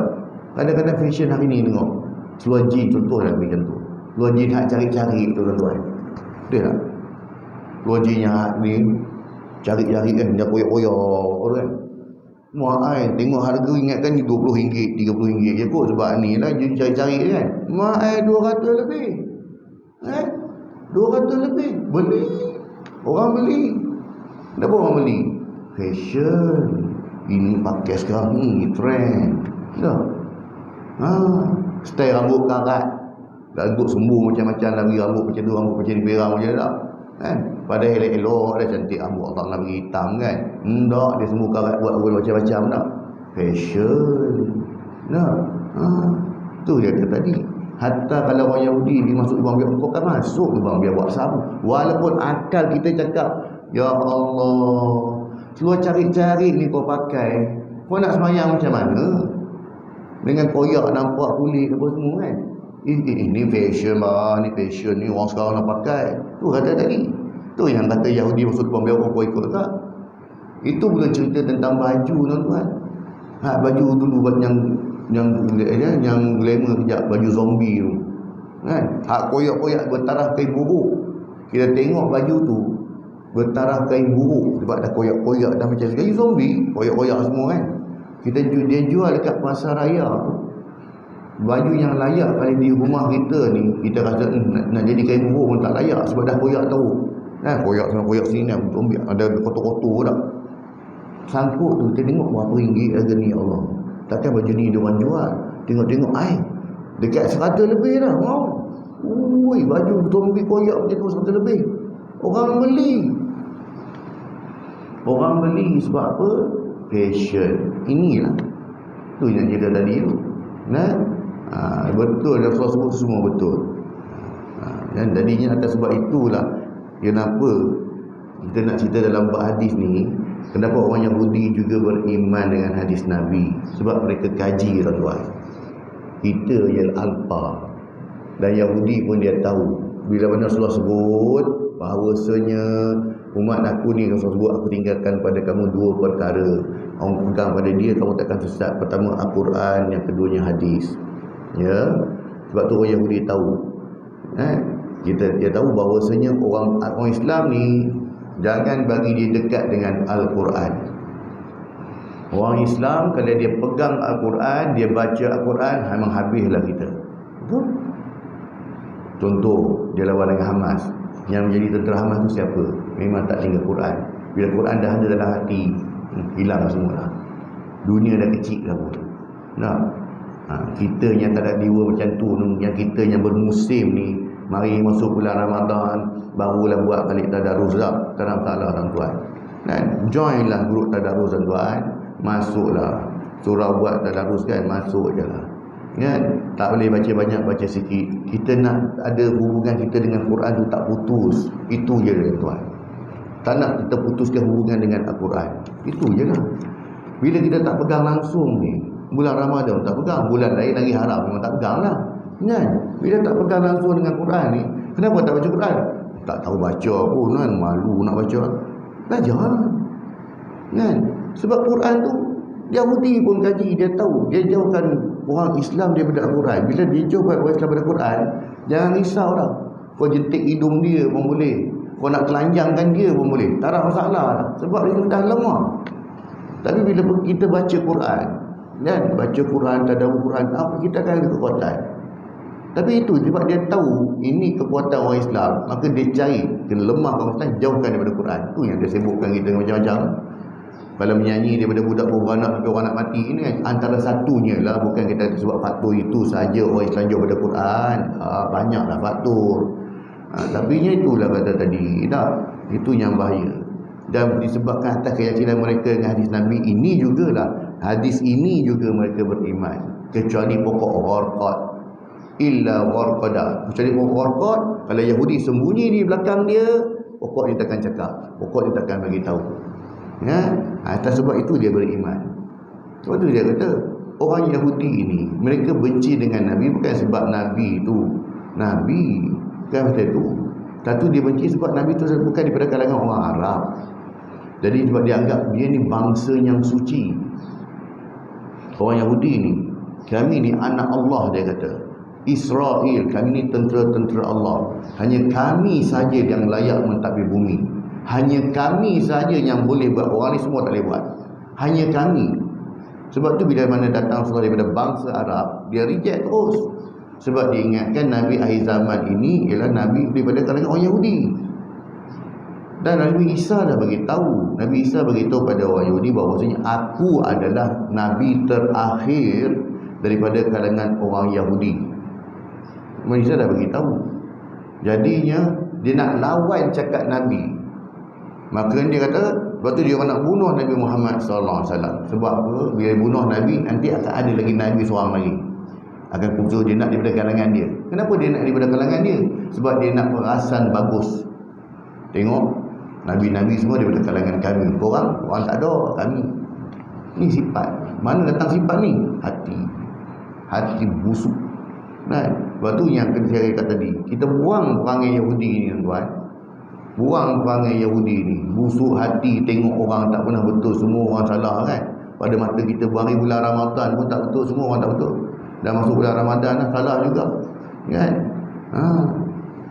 A: kadang-kadang fashion hari ni tengok seluar jean, contoh lah ambil contoh seluar jean hak cari-cari tu tuan-tuan, dia tak? Seluar jean yang hak ni cari-cari kan, dia koyak-koyak kan. Muai tengok harga, ingatkan ni RM20, RM30 je kot, sebab ni lah jean cari-cari kan. Muai 200 lebih 200 lebih. Beli. Orang beli. Kenapa orang beli? Fashion. Ini pakai sekarang ni trend. Dah. Style rambut karat. Rambut sembuh macam-macam lagi, rambut macam tu, rambut macam ni, perang macam dah. Kan? Padahal elok-elok dah cantik rambut Allah nak bagi hitam kan. Tak, dia semua karat buat macam-macam dah. Fashion. Dah. Tu dia kata tadi. Hatta kalau orang Yahudi dia masuk lubang biar, kau kan masuk lubang biar buat sabu. Walaupun akal kita cakap, ya Allah, keluar cari-cari ni kau pakai, kau nak semayang macam mana? Dengan koyak nampak kulit apa semua kan. Ini fashion lah, ni fashion ni orang sekarang nak pakai. Tu kata tadi. Tu yang kata Yahudi masuk lubang biar kau ikut tak? Itu bukan cerita tentang baju tuan-tuan. Baju dulu yang glamour kejap, baju zombie tu. Kan? Koyak-koyak bertaraf kain buruk. Kita tengok baju tu bertaraf kain buruk sebab dah koyak-koyak dah macam baju zombie, koyak-koyak semua kan. Dia jual dekat pasar raya tu. Baju yang layak kalau di rumah kita ni, kita rasa nak jadi kain buruk pun tak layak sebab dah koyak tahu. Koyak sana koyak sini, ada kotor-kotor dah. Sangkut tu kita tengok berapa ringgit harga ni, Allah. Takkan baju ni dia orang jual. Tengok-tengok dekat 100 lebih dah. Ui, baju zombie koyak macam tu 100 lebih. Orang beli sebab apa? Fashion. Inilah tu yang kita tadi tu. Betul Rasulullah sebut semua betul. Dan tadinya atas sebab itulah kenapa kita nak cerita dalam bab hadis ni, kenapa orang Yahudi juga beriman dengan hadis Nabi, sebab mereka kaji tuan-tuan. Kita yang alfa, dan Yahudi pun dia tahu bila mana Rasulullah sebut bahawasanya umat aku ni, Rasulullah sebut aku tinggalkan pada kamu 2 perkara, orang pegang pada dia kamu takkan sesat. Pertama Al-Quran, yang keduanya hadis. Ya, sebab tu orang Yahudi tahu. Dia tahu bahawasanya orang Islam ni jangan bagi dia dekat dengan Al-Quran. Orang Islam kalau dia pegang Al-Quran, dia baca Al-Quran, memang habislah kita. Betul? Contoh, dia lawan dengan Hamas. Yang menjadi tentera Hamas tu siapa? Memang tak tinggal Quran. Bila Quran dah ada dalam hati, hilang semua lah. Dunia dah kecil dah pun. Kita yang tak ada jiwa macam tu, yang kita yang bermusim ni, mari masuk bulan Ramadan barulah buat balik tadarus dah. Tak ada masalah tuan-tuan. Joinlah grup tadarus tuan-tuan. Masuklah. Surah buat tadarus kan, masuk je lah. Kan? Tak boleh baca banyak, baca sikit. Kita nak ada hubungan kita dengan Quran tu tak putus. Itu je tuan-tuan. Tak nak kita putuskan hubungan dengan Al-Quran. Itu je lah. Bila kita tak pegang langsung ni, bulan Ramadan tak pegang, bulan lain lagi haram, memang tak pegang lah. Kan? Bila tak pegang langsung dengan Quran ni, kenapa tak baca Quran? Tak tahu baca pun kan, malu nak baca. Belajar. Kan? Sebab Quran tu Yahudi pun kaji, dia tahu. Dia jauhkan orang Islam daripada Al-Quran. Bila dia jauhkan orang Islam daripada Quran, jangan risau dah. Kau jentik hidung dia pun boleh, kau nak telanjangkan dia pun boleh, tak ada masalah dah. Sebab dia dah lemah. Tapi bila kita baca Quran, kan? Baca Quran, tadabbur Quran, apa kita akan ada kekuatan. Tapi itu sebab dia tahu ini kekuatan orang Islam, maka dia cari kena lemah orang Islam, jauhkan daripada Quran. Itu yang dia sibukkan kita macam-macam. Kalau menyanyi daripada budak beranak sampai orang nak mati, ini kan antara satunya lah. Bukan kita sebab faktor itu saja orang Islam jauh daripada Quran. Banyaklah faktor. Tapi itulah kata tadi, itu yang bahaya. Dan disebabkan atas keyakinan mereka dengan hadis Nabi ini jugalah, hadis ini juga mereka beriman. Kecuali pokok gharqad, illa gharqada. Kecuali pokok gharqad, kalau Yahudi sembunyi di belakang dia, pokok dia takkan cakap, pokok dia takkan bagi tahu. Ya, atas sebab itu dia beriman. Sebab itu dia kata orang Yahudi ini mereka benci dengan Nabi bukan sebab Nabi itu Nabi, bukan macam itu. Satu dia benci sebab Nabi itu bukan daripada kalangan orang Arab. Jadi sebab dia anggap dia ni bangsa yang suci. Orang Yahudi ni, kami ni anak Allah, dia kata. Israel, kami ni tentera-tentera Allah. Hanya kami saja yang layak mentadbir bumi. Hanya kami saja yang boleh buat. Orang ni semua tak boleh buat. Hanya kami. Sebab tu bila mana datang Rasulullah daripada bangsa Arab, dia reject terus. Sebab diingatkan Nabi akhir zaman ini ialah Nabi daripada kalangan orang Yahudi. Dan Nabi Isa dah bagi tahu, Nabi Isa bagi tahu pada orang Yahudi bahawasanya aku adalah Nabi terakhir daripada kalangan orang Yahudi. Nabi Isa dah bagi tahu. Jadinya dia nak lawan cakap Nabi. Maka dia kata, lepas tu dia orang nak bunuh Nabi Muhammad sallallahu alaihi wasallam. Sebab apa? Bila bunuh Nabi, nanti akan ada lagi Nabi seorang lagi. Akan kumpul dia nak daripada kalangan dia. Kenapa dia nak daripada kalangan dia? Sebab dia nak perasan bagus. Tengok, Nabi-Nabi semua daripada kalangan kami. Korang tak ada, kami. Ni sifat. Mana datang sifat ni? Hati busuk. Nah, sebab tu yang saya kata tadi, kita buang perangai Yahudi ni tuan. Buang perangai Yahudi ni. Busuk hati tengok orang tak pernah betul, semua orang salah kan. Pada mata kita hari bulan Ramadan pun tak betul, semua orang tak betul. Dah masuk bulan Ramadan dah salah juga. Kan?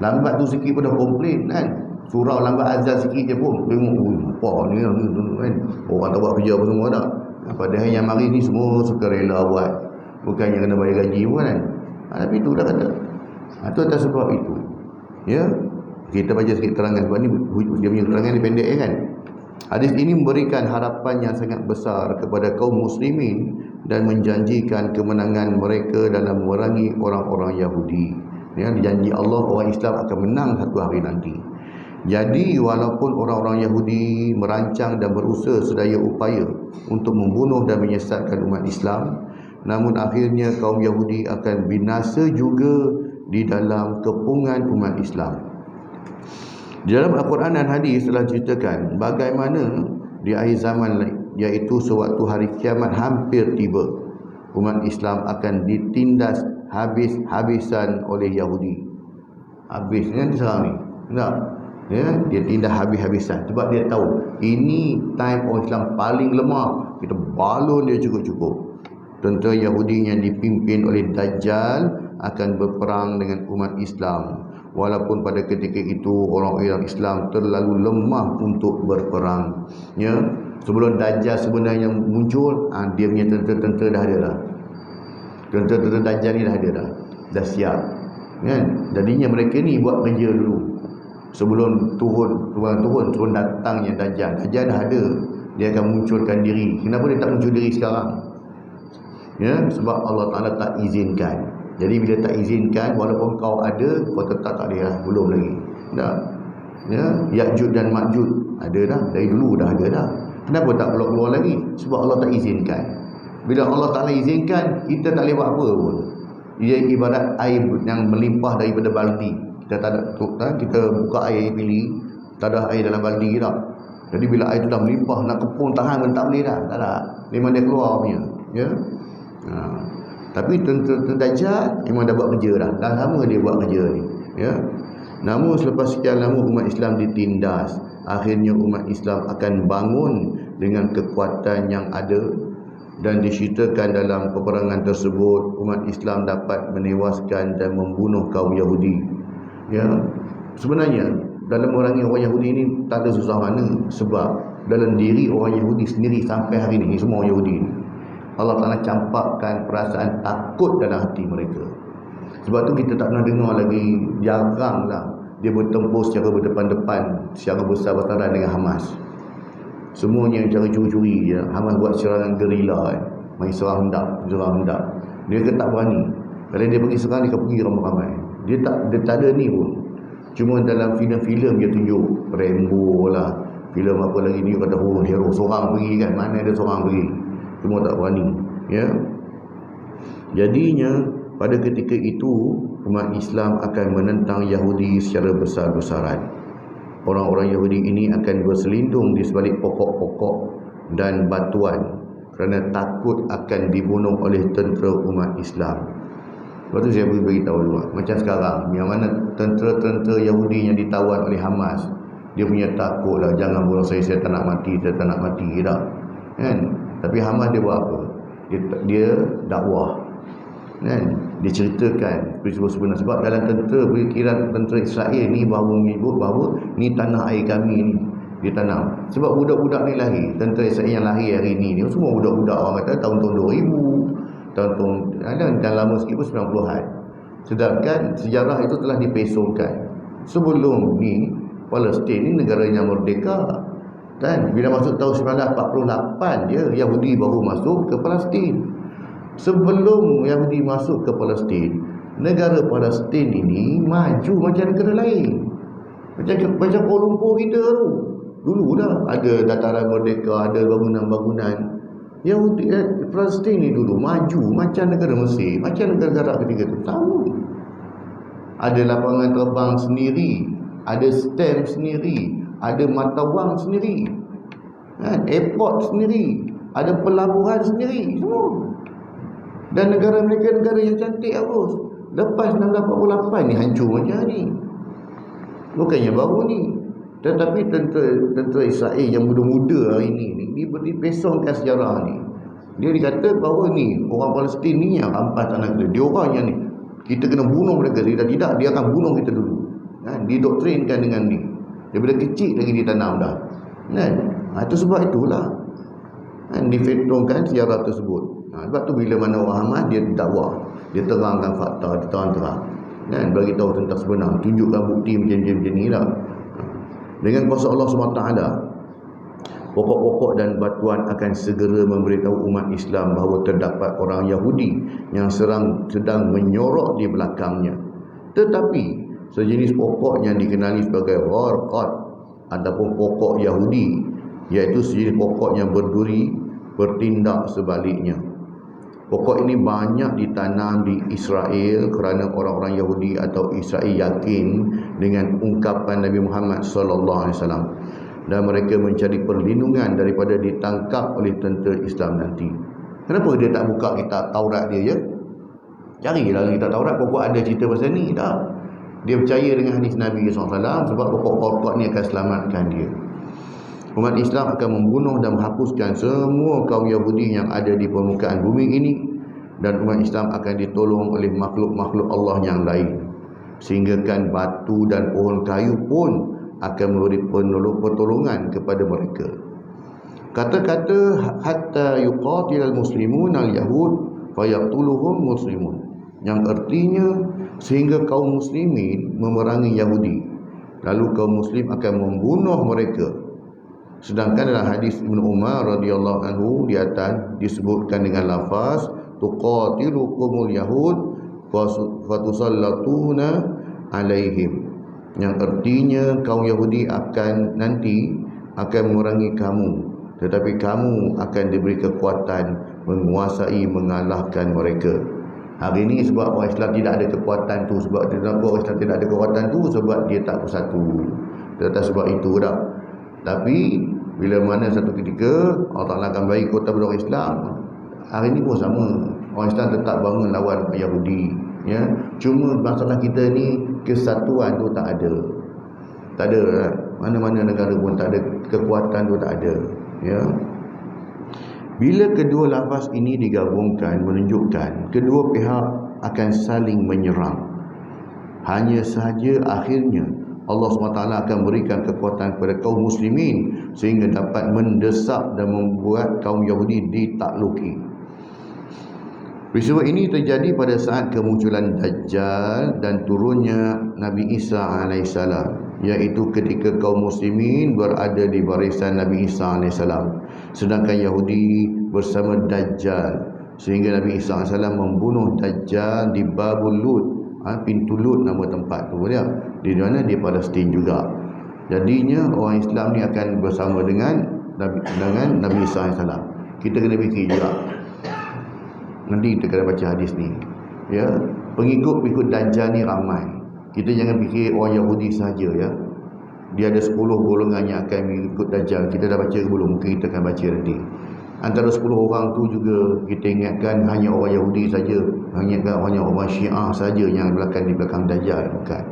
A: Lambat tu sikit pun dah komplain kan. Surau lambat azan sikit je pun tengok apa ni kan. Orang tak buat kerja apa semua dah. Padahal yang mari ni semua suka rela buat. Bukannya kena bayar gaji pun kan. Tapi itu dah kata. Itu atas sebab itu. Ya. Kita baca sikit terangan sebab ni dia punya terangan ni pendek kan. Hadis ini memberikan harapan yang sangat besar kepada kaum muslimin dan menjanjikan kemenangan mereka dalam memerangi orang-orang Yahudi. Ya, dijanji Allah orang Islam akan menang satu hari nanti. Jadi walaupun orang-orang Yahudi merancang dan berusaha sedaya upaya untuk membunuh dan menyesatkan umat Islam, namun akhirnya kaum Yahudi akan binasa juga di dalam kepungan umat Islam. Di dalam Al-Quran dan hadis telah ceritakan bagaimana di akhir zaman, iaitu sewaktu hari kiamat hampir tiba, umat Islam akan ditindas habis-habisan oleh Yahudi. Habisnya diserang ni. Tak? Ya, dia tindas habis-habisan sebab dia tahu ini time orang Islam paling lemah. Kita balon dia cukup-cukup. Tentera Yahudi yang dipimpin oleh Dajjal akan berperang dengan umat Islam. Walaupun pada ketika itu orang-orang Islam terlalu lemah untuk berperang. Ya, sebelum Dajjal sebenarnya muncul, dia punya tentera-tentera dah ada dah. Tentera-tentera Dajjal ni dah ada dah siap. Kan? Jadinya mereka ni buat kerja dulu. Sebelum turun datangnya Dajjal. Dajjal dah ada. Dia akan munculkan diri. Kenapa dia tak muncul diri sekarang? Ya, sebab Allah Ta'ala tak izinkan. Jadi bila tak izinkan, walaupun kau ada, kau tetap tak boleh lah. Belum lagi. Dah. Ya, Ya'juj dan Ma'juj ada dah. Dari dulu dah ada dah. Kenapa tak keluar lagi? Sebab Allah tak izinkan. Bila Allah Ta'ala izinkan, kita tak boleh buat apa pun. Ia ibarat air yang melimpah daripada baldi. Kita tak ada, kita buka air pilih, tak ada air dalam baldi dah. Jadi bila air tu dah melimpah, nak kepung tahan pun tak boleh dah. Tak ada. Memang dia keluar punya. Ya. Tapi tentera Dajjal memang dah buat kerja dah. Dah lama dia buat kerja ni. Ya. Namun selepas sekian lama umat Islam ditindas, akhirnya umat Islam akan bangun dengan kekuatan yang ada, dan diceritakan dalam peperangan tersebut umat Islam dapat menewaskan dan membunuh kaum Yahudi. Ya, sebenarnya dalam memerangi orang Yahudi ini tak ada susah mana, sebab dalam diri orang Yahudi sendiri sampai hari ini, semua orang Yahudi ini, Allah Ta'ala campakkan perasaan takut dalam hati mereka. Sebab tu kita tak pernah dengar lagi, jaranglah dia bertempur secara berdepan-depan, secara besar-besaran dengan Hamas. Semuanya cara curi-curi je. Hamas buat serangan gerila main serang hendak. Dia kata tak berani. Kalau dia pergi serang, dia akan pergi ramai-ramai. Dia tak ada ni pun. Cuma dalam filem-filem dia tunjuk Rambo lah, filem apa lagi ni, kata hero seorang pergi kan. Mana ada seorang pergi. Semua tak berani. Ya. Jadinya pada ketika itu umat Islam akan menentang Yahudi secara besar-besaran. Orang-orang Yahudi ini akan berselindung di sebalik pokok-pokok dan batuan kerana takut akan dibunuh oleh tentera umat Islam. Lepas tu saya beritahu dulu, macam sekarang, yang mana tentera-tentera Yahudi yang ditawan oleh Hamas, dia punya takut lah, jangan bunuh saya tak nak mati, saya tak nak mati dah. Kan? Tapi Hamas dia buat apa? Dia dakwah. Kan? Dia ceritakan peristiwa sebenar. Sebab dalam pemikiran tentera Israel ni bahawa menyebut bahawa ni tanah air kami ni ditanam. Sebab budak-budak ni lahir, tentera Israel yang lahir hari ni semua budak-budak, orang kata tahun-tahun 2000, tahun-tahun ada lama sikit pun 90-an. Sedangkan sejarah itu telah dipesongkan. Sebelum ni Palestin ni negara yang merdeka. Dan bila masuk tahun 1948 je Yahudi baru masuk ke Palestin. Sebelum Yahudi masuk ke Palestin, negara Palestin ini maju macam negara lain. Macam Kuala Lumpur kita tu. Dulu dah ada dataran merdeka, ada bangunan-bangunan. Yahudi Palestin ni dulu maju macam negara Mesir, macam negara Arab ketiga tu. Sama. Ada lapangan terbang sendiri, ada stem sendiri, ada mata wang sendiri, airport sendiri, ada pelabuhan sendiri, semua. Dan negara mereka negara yang cantik Agus. Lepas 1948 ni hancur macam ni. Bukannya baru ni. Tetapi tentera Israel yang muda-muda hari ni dipesongkan sejarah ni. Dia dikata bahawa ni orang Palestin ni yang rampas anak dia. Dia orang yang ni kita kena bunuh mereka. Tidak, dia akan bunuh kita dulu. Didoktrinkan dengan ni. Daripada kecil lagi ditanam dah. Itu sebab itulah difetongkan sejarah tersebut. Sebab tu bila mana orang Hamas dia dakwah, dia terangkan fakta, dia terang-terang bagi tahu tentang sebenar, tunjukkan bukti macam ni lah. Dengan kuasa Allah SWT, pokok-pokok dan batuan akan segera memberitahu umat Islam bahawa terdapat orang Yahudi yang sedang menyorok di belakangnya. Tetapi sejenis pokok yang dikenali sebagai warqat ataupun pokok Yahudi, iaitu sejenis pokok yang berduri bertindak sebaliknya. Pokok ini banyak ditanam di Israel kerana orang-orang Yahudi atau Israel yakin dengan ungkapan Nabi Muhammad SAW, dan mereka mencari perlindungan daripada ditangkap oleh tentera Islam nanti. Kenapa dia tak buka kitab Taurat dia je? Carilah kitab Taurat, pokok ada cerita pasal ni dah. Dia percaya dengan hadis Nabi SAW sebab pokok-pokok ni akan selamatkan dia. Umat Islam akan membunuh dan menghapuskan semua kaum Yahudi yang ada di permukaan bumi ini, dan umat Islam akan ditolong oleh makhluk-makhluk Allah yang lain, sehinggakan batu dan pohon kayu pun akan memberi pertolongan kepada mereka. Kata-kata hatta yuqatilal muslimun al-yahud fayaqtuluhum muslimun, yang artinya sehingga kaum muslimin memerangi Yahudi, lalu kaum muslim akan membunuh mereka. Sedangkan dalam hadis Ibn Umar radhiyallahu anhu di atas disebutkan dengan lafaz tuqatilukumul yahud fatusallatuna alaihim, yang artinya kaum Yahudi akan memerangi kamu, tetapi kamu akan diberi kekuatan menguasai, mengalahkan mereka. Hari ini sebab orang Islam tidak ada kekuatan tu, sebab orang Islam tidak ada kekuatan tu sebab dia tak bersatu. Sebab itu dah. Tapi bila mana satu ketika Allah Ta'ala akan bagi kota kepada orang Islam, hari ini pun sama. Orang Islam tetap bangun lawan Yahudi, ya. Cuma masalah kita ni kesatuan tu tak ada. Tak ada. Mana-mana negara pun tak ada kekuatan tu, tak ada, ya. Bila kedua lafaz ini digabungkan menunjukkan kedua pihak akan saling menyerang. Hanya sahaja akhirnya Allah SWT akan berikan kekuatan kepada kaum muslimin sehingga dapat mendesak dan membuat kaum Yahudi ditakluki. Peristiwa ini terjadi pada saat kemunculan Dajjal dan turunnya Nabi Isa AS, iaitu ketika kaum muslimin berada di barisan Nabi Isa AS, sedangkan Yahudi bersama Dajjal, sehingga Nabi Isa AS membunuh Dajjal di Babul Lut, pintu Lut nama tempat tu dia, di mana di Palestin juga. Jadinya orang Islam ni akan bersama dengan Nabi Isa AS. Kita kena fikir juga. Nanti kita kena baca hadis ni, ya. Pengikut Dajjal ni ramai. Kita jangan fikir orang Yahudi saja, ya. Dia ada 10 golongan yang akan mengikut Dajjal. Kita dah baca ke belum? Mungkin kita akan baca nanti. Antara 10 orang tu juga kita ingatkan hanya orang Yahudi saja, hanya orang Syiah saja yang di belakang Dajjal. Bukan.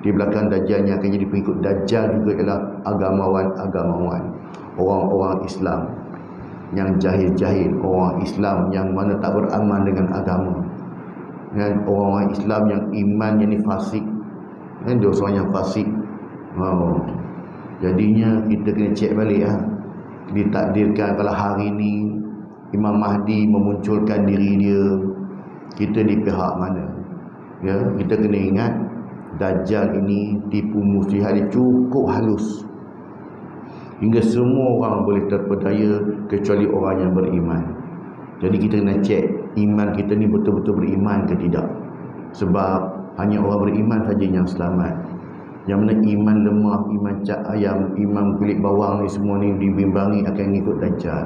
A: Di belakang Dajjal yang akan jadi pengikut Dajjal juga ialah agamawan, orang-orang Islam yang jahil-jahil, orang Islam yang mana tak beramal dengan agama, dan orang-orang Islam yang imannya ni fasik, kan, dia orang yang fasik. Jadinya kita kena cek balik, ditakdirkan kalau hari ni Imam Mahdi memunculkan diri dia, kita di pihak mana? Ya, kita kena ingat Dajjal ini tipu muslihat dia cukup halus, hingga semua orang boleh terpedaya kecuali orang yang beriman. Jadi kita kena cek iman kita ni betul-betul beriman ke tidak. Sebab hanya orang beriman saja yang selamat. Yang mana iman lemah, iman cak ayam, iman kulit bawang ni semua ni dibimbangi akan ikut Dajjal.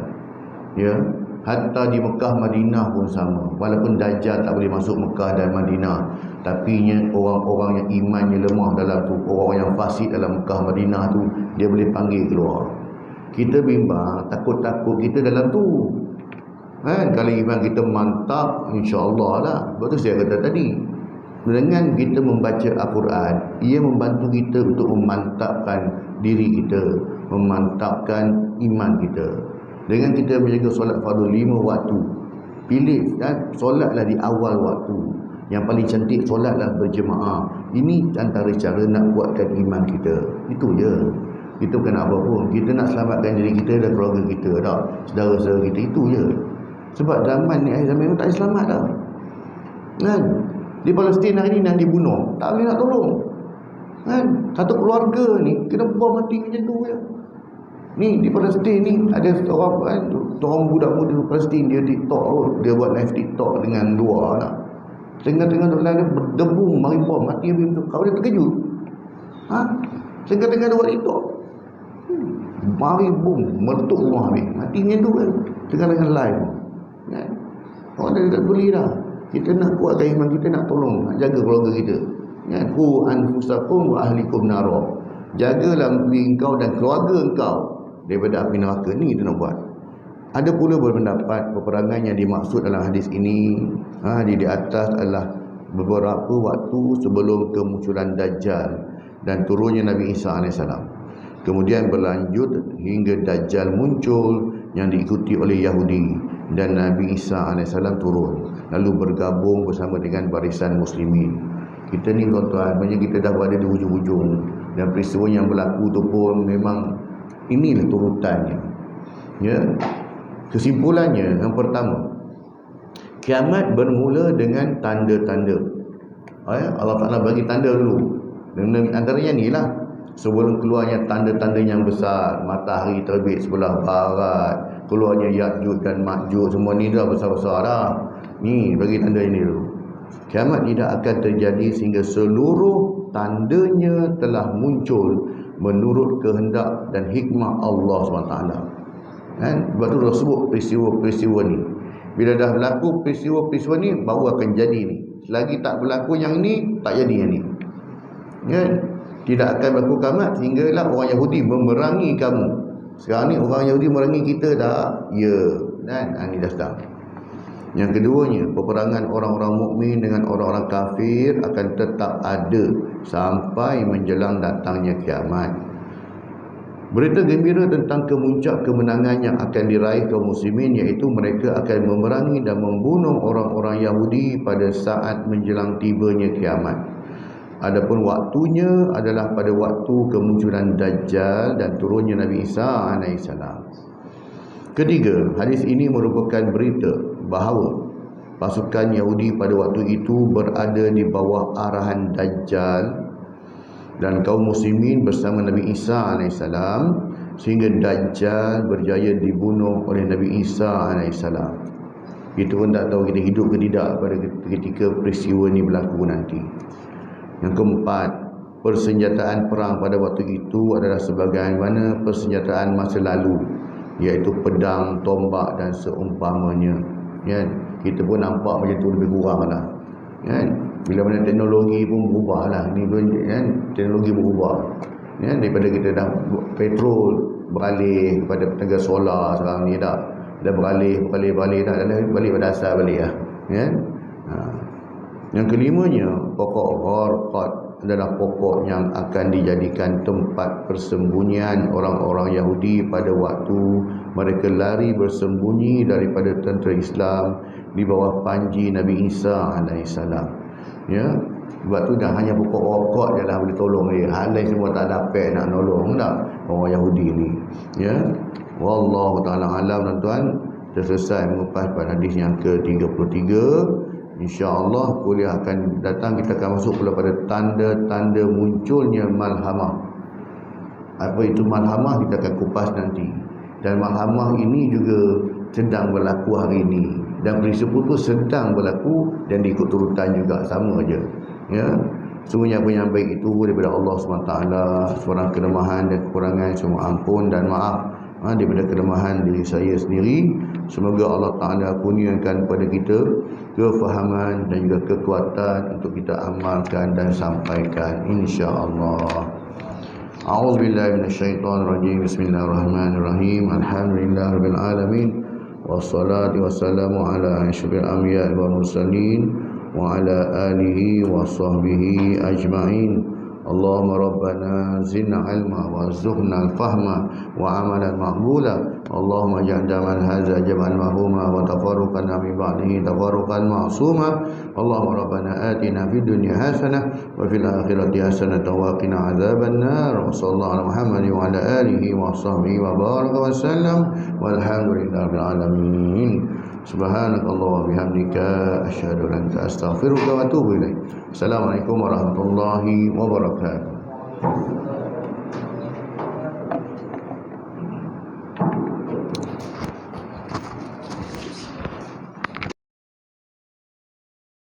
A: Ya, hatta di Mekah Madinah pun sama. Walaupun Dajjal tak boleh masuk Mekah dan Madinah, tapi orang-orang yang imannya lemah dalam tu, orang yang fasik dalam Mekah Madinah tu, dia boleh panggil keluar. Kita bimbang, takut-takut kita dalam tu. Kan? Kalau iman kita mantap, insya-Allah lah. Sebab tu saya kata tadi, dengan kita membaca Al-Quran, ia membantu kita untuk memantapkan diri kita, memantapkan iman kita. Dengan kita menjaga solat fardu 5 waktu, pilih dan solatlah di awal waktu. Yang paling cantik solatlah berjemaah. Ini antara cara nak kuatkan iman kita. Itu je. Kita bukan apa pun. Kita nak selamatkan diri kita dan keluarga kita tak? Saudara-saudara kita, itu je. Sebab zaman ni, akhir zaman ni tak boleh selamat dah. Kan? Di Palestin hari ni yang dibunuh, tak boleh nak tolong. Kan? Satu keluarga ni kena bom mati macam tu je. Ni di Palestin ni ada orang budak muda Palestin, dia TikTok, dia buat live TikTok dengan dua anak. Tengah-tengah dia berdebu mari bom mati habis tu. Kau dia terkejut. Ha? Tengah-tengah dia buat TikTok. Mari bom meletup rumah habis. Mati macam tu kan. Tengah-tengah live. Kan? Orang dah tak boleh dah. Kita nak kuatkan iman kita, nak tolong, nak jaga keluarga kita. Kan? Qu anfusakum wa ahlikum nara. Jagalah diri engkau dan keluarga engkau daripada api neraka. Ni kita nak buat. Ada pula berpendapat peperangan yang dimaksud dalam hadis ini di atas adalah beberapa waktu sebelum kemunculan Dajjal dan turunnya Nabi Isa AS. Kemudian berlanjut hingga Dajjal muncul yang diikuti oleh Yahudi dan Nabi Isa AS turun, lalu bergabung bersama dengan barisan muslimin. Kita ni tuan-tuan, banyak kita dah berada di hujung-hujung, dan peristiwa yang berlaku tu pun memang inilah turutannya. Ya. Kesimpulannya, yang pertama, kiamat bermula dengan tanda-tanda. Allah Ta'ala bagi tanda dulu. Dan antaranya ni lah, sebelum keluarnya tanda-tanda yang besar, matahari terbit sebelah barat, keluarnya Ya'juj dan Ma'juj, semua ni dah besar-besar dah. Ni bagi tanda ini dulu. Kiamat tidak akan terjadi sehingga seluruh tandanya telah muncul menurut kehendak dan hikmah Allah SWT. Kan? Sebab tu dah sebut peristiwa-peristiwa ni. Bila dah berlaku peristiwa-peristiwa ni, baru akan jadi ni. Selagi tak berlaku yang ni, tak jadi yang ni. Kan? Tidak akan berlaku kiamat sehinggalah orang Yahudi memerangi kamu. Sekarang ni orang Yahudi memerangi kita tak? Ya. Dan ini dah start. Yang keduanya, peperangan orang-orang mukmin dengan orang-orang kafir akan tetap ada sampai menjelang datangnya kiamat. Berita gembira tentang kemuncak kemenangan yang akan diraih kaum muslimin, iaitu mereka akan memerangi dan membunuh orang-orang Yahudi pada saat menjelang tibanya kiamat. Adapun waktunya adalah pada waktu kemunculan Dajjal dan turunnya Nabi Isa AS. Ketiga, hadis ini merupakan berita bahawa pasukan Yahudi pada waktu itu berada di bawah arahan Dajjal dan kaum muslimin bersama Nabi Isa AS, sehingga Dajjal berjaya dibunuh oleh Nabi Isa AS. Kita pun tak tahu kita hidup ke tidak pada ketika peristiwa ini berlaku nanti. Yang keempat, persenjataan perang pada waktu itu adalah sebagaimana persenjataan masa lalu, iaitu pedang, tombak dan seumpamanya. Ya, kita pun nampak macam tu lebih kurang lah. Kan? Bila mana teknologi pun berubah lah. Ni pun kan, teknologi berubah. Ya, daripada kita dah petrol beralih kepada tenaga solar sekarang ni dah beralih dah balik pada asal balik lah. Ya. Yang kelimanya, pokok Gharqad adalah pokok yang akan dijadikan tempat persembunyian orang-orang Yahudi pada waktu mereka lari bersembunyi daripada tentera Islam di bawah panji Nabi Isa AS. Ya, sebab tu dah hanya pokok Gharqad je lah boleh tolong dia. Hal lain semua tak dapat nak nolong dah orang Yahudi ni. Ya, wallahu taala alam. Tuan-tuan, selesai mengupas pada hadis yang ke-33. InsyaAllah kuliah akan datang kita akan masuk pula pada tanda-tanda munculnya malhamah. Apa itu malhamah kita akan kupas nanti. Dan malhamah ini juga sedang berlaku hari ini, dan prinsip itu sedang berlaku dan diikut turutan juga, sama aja. Ya. Sungguhnya apa yang baik itu daripada Allah SWT. Seorang kelemahan dan kekurangan semua ampun dan maaf daripada kelemahan diri saya sendiri. Semoga Allah Ta'ala kurniakan kepada kita kefahaman dan juga kekuatan untuk kita amalkan dan sampaikan, insya-Allah. A'udzubillahi minasyaitonirrajim. Bismillahirrahmanirrahim. Alhamdulillahirabbil alamin. Wassalatu wassalamu ala asyrofil anbiya'i wal mursalin wa ala alihi wa sahbihi ajma'in. Allahumma rabbana zidna ilma warzuqna al-fahma wa amalan maqbula. Allahumma ja'al hadza jam'an mahuma wa tafarruqana min ba'dihi tafarruqan ma'suma. Allahumma rabbana atina fid dunya hasanah wa fil akhirati hasanah wa qina adzaban nar. Wa sallallahu ala Muhammadin wa ala alihi wa sahbihi wa baraka wa sallam. Walhamdulillahil alamin. Subhanakallah wa bihamdika asyhadu an la ilaha illa anta astaghfiruka wa atubu ilaik. Assalamualaikum warahmatullahi wabarakatuh.